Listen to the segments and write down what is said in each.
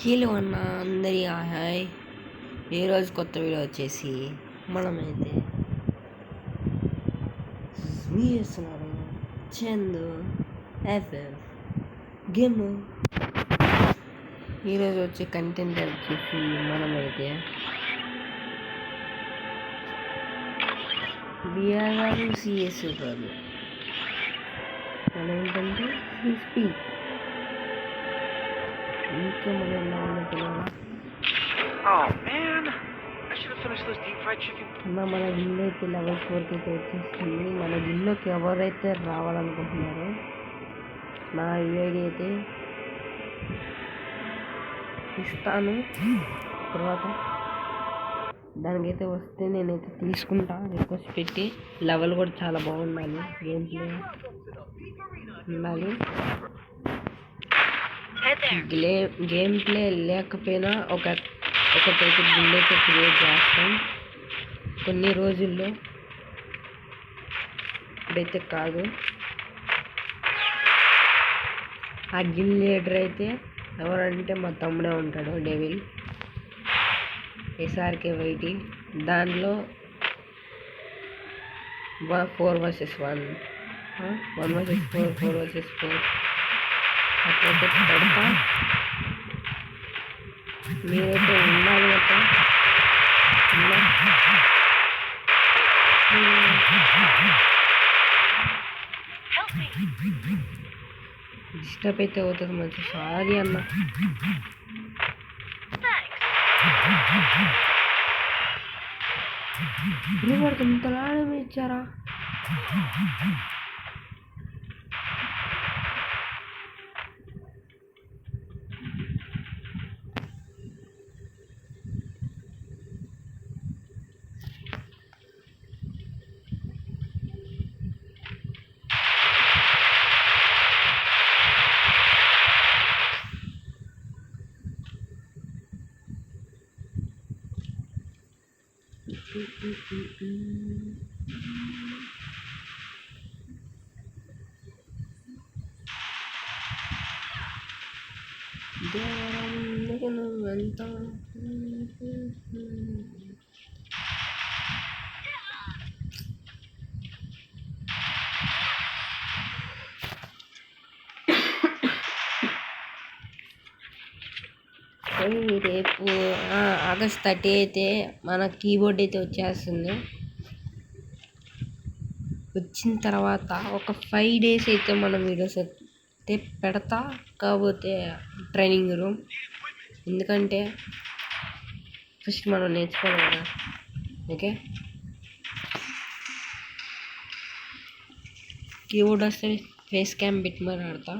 హీలో అన్న అందరి హాయ్. ఈరోజు కొత్త వీడియో వచ్చేసి మనమైతే వీస్తున్నారు చందు ఎఫ్ఎఫ్ గేమ్. ఈరోజు వచ్చే కంటెంట్ వచ్చేసి మనమైతే బిఆర్ గారు సిఎస్ కాదు, మనం ఏంటంటే స్పీక్ ఇంకా మనం ఎలా ఉన్నట్టున్నారా అన్న. మన గిన్నె అయితే లెవెల్ 4కి అయితే వచ్చేస్తుంది. మన గిన్నెకి ఎవరైతే రావాలనుకుంటున్నారో నా ఐడి అయితే ఇస్తాను. తర్వాత దానికైతే వస్తే నేనైతే తీసుకుంటా రిక్వెస్ట్ పెట్టి. లెవెల్ కూడా చాలా బాగుండాలి, గేమ్ ప్లే ఉండాలి. గేమ్ ప్లే లేకపోయినా ఒకటైతే గిల్ అయితే క్రియేట్ చేస్తాం కొన్ని రోజుల్లో, ఇప్పుడైతే కాదు. ఆ గిల్ లీడర్ అయితే ఎవరంటే మా తమ్ముడే ఉంటాడు, డెవిల్ ఎస్ఆర్కే వైటి. దానిలో 4 vs 1, 1 vs 4, 4 vs 4 అట్లయితే పెడతా. మీరైతే ఉండాలి కదా. డిస్టర్బ్ అయితే అవుతుంది మంచి, సారీ అన్న. వాడికి ఇంతలా ఇచ్చారా? ఎంత రేపు ఆగస్ట్ 30 అయితే మన కీబోర్డ్ అయితే వచ్చేస్తుంది. వచ్చిన తర్వాత ఒక 5 days అయితే మనం వీడియోస్ అయితే పెడతా. కాకపోతే ట్రైనింగ్ రూమ్, ఎందుకంటే ఫస్ట్ మనం నేర్చుకోవాలి కదా. ఓకే, కీబోర్డ్ వస్తే ఫేస్ క్యామ్ బిట్ మరి ఆడతా.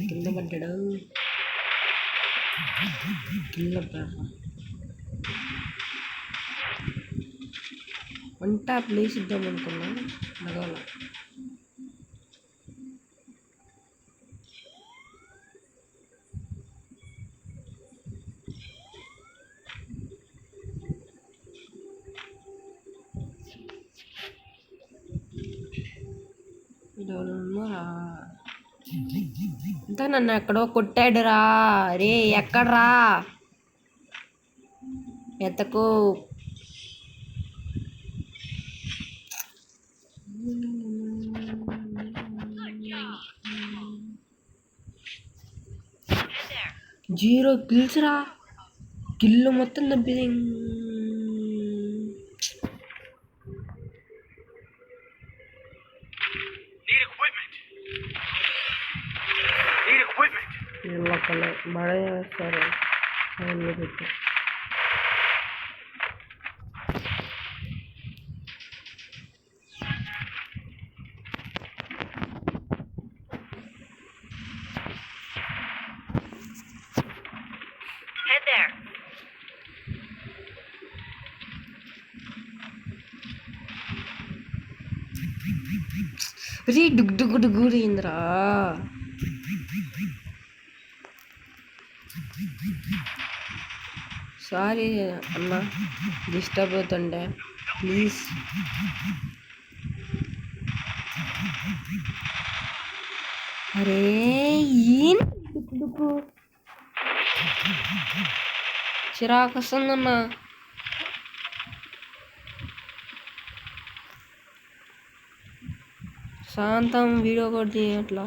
కింద పడ్డాడు, కింద వంట ప్లేస్ ఇద్దాం అనుకున్నా, మగవాళ్ళ అంతా నన్ను ఎక్కడో కొట్టాడురా. రే ఎక్కడ్రా ఎత్తకు. జీరో కిల్స్ రా, కిల్లు మొత్తం తప్పింది. బడ చేస్తారు పెట్టి. రీ డుగ్ డుగ్ డుగ్ అయిందిరా. సారీ అన్న, డిస్టర్బ్ అవుతుండే, ప్లీజ్. అరే ఏం డుక్కు చిరాకు వస్తుందన్న. శాంతం వీడియో కొట్టి అట్లా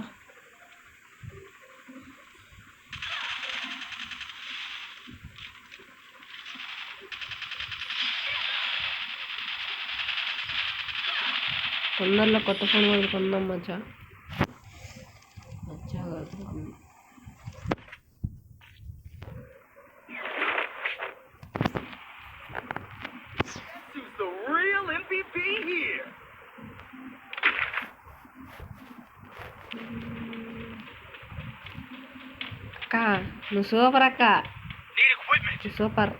తొందరలో కొత్త ఫోన్ కూడా కొందాం మచ్చా. మచ్చా కాదు, అక్క నువ్వు సూపర్ అక్క, సూపర్.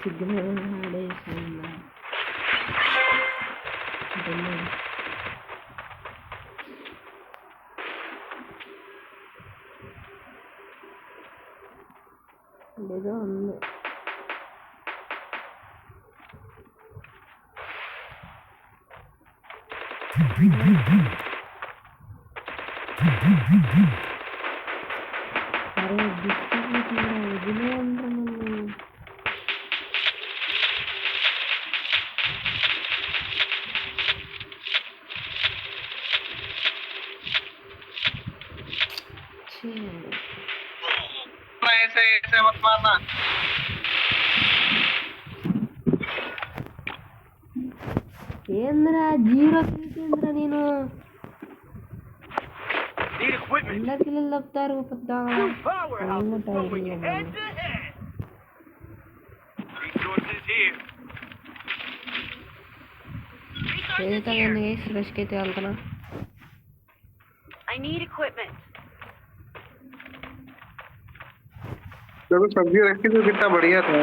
సిగ్నల్ ఆడేసిందా ఏదో ఉంది. అరే వదిలే అంటారు నన్ను. ఏంద్రా జీరో తీసింద్రా, నేను ఇలా కిల్లలు తప్పుతారు పెద్దగా. ఫ్రెష్కి అయితే వెళ్తున్నా. सब्जी रखी तो कितना बढ़िया था,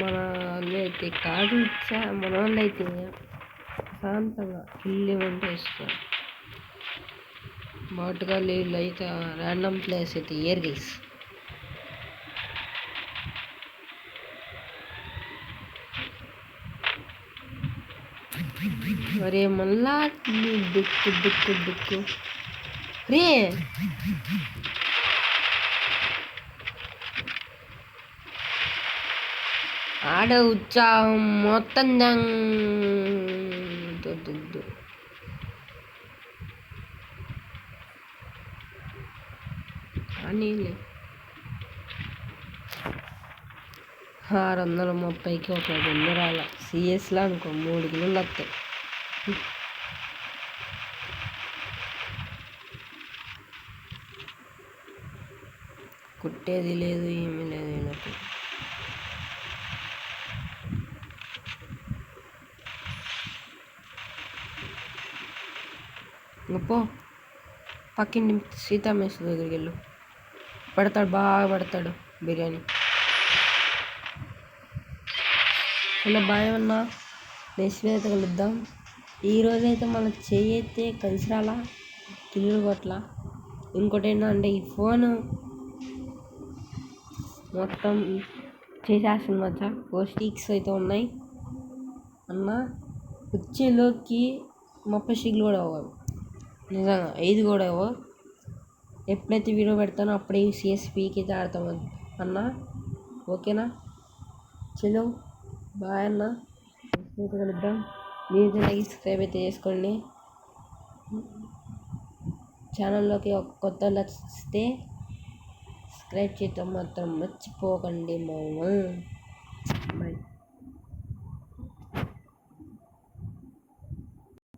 మన వాళ్ళు అయితే కాదు ఇచ్చా, మన వాళ్ళు అయితే శాంతంగా కిల్లి వంట వేస్తారు. బాటుగా వీళ్ళు అయితే ర్యాండమ్ ప్లేస్ అయితే ఇయర్ గైస్. మరే మళ్ళా దుక్కు దుక్కు దుక్కు రే. ఆడ ఉత్సాహం మొత్తం దుద్దు. కానీ 630కి ఒక 2 రాల. సిఎస్లో అనుకో 3 కిలోలు వస్తాయి. కుట్టేది లేదు, ఏమీ లేదు వీళ్ళకి. పో పక్కింటి సీతామేశ్వర దగ్గరికి వెళ్ళు, పడతాడు, బాగా పడతాడు బిర్యానీ. ఇలా బాగా ఉన్నా, నెక్స్ట్ అయితే కలుద్దాం. ఈరోజైతే మన చెయ్యి అయితే కలిసి రాలా, కిల్లు కొట్ల. ఇంకోటి ఏంటంటే ఈ ఫోను మొత్తం చేసేస్తుంది మచ్చా. 4 స్టిక్స్ అయితే ఉన్నాయి అన్న. వచ్చేలోకి 30 స్టిక్లు కూడా అవ్వవు, నిజంగా 5 కూడా అవ్వవు. ఎప్పుడైతే వీడియో పెడతానో అప్పుడే సిఎస్పీకి అయితే ఆడతాం అన్న. ఓకేనా, చలో బాయ్ అన్న. అయితే కలుద్దాం. మీరు సబ్స్క్రైబ్ అయితే చేసుకోండి. ఛానల్లోకి ఒక కొత్త వస్తే సబ్స్క్రైబ్ చేయటం మాత్రం మర్చిపోకండి మామ. బాయ్.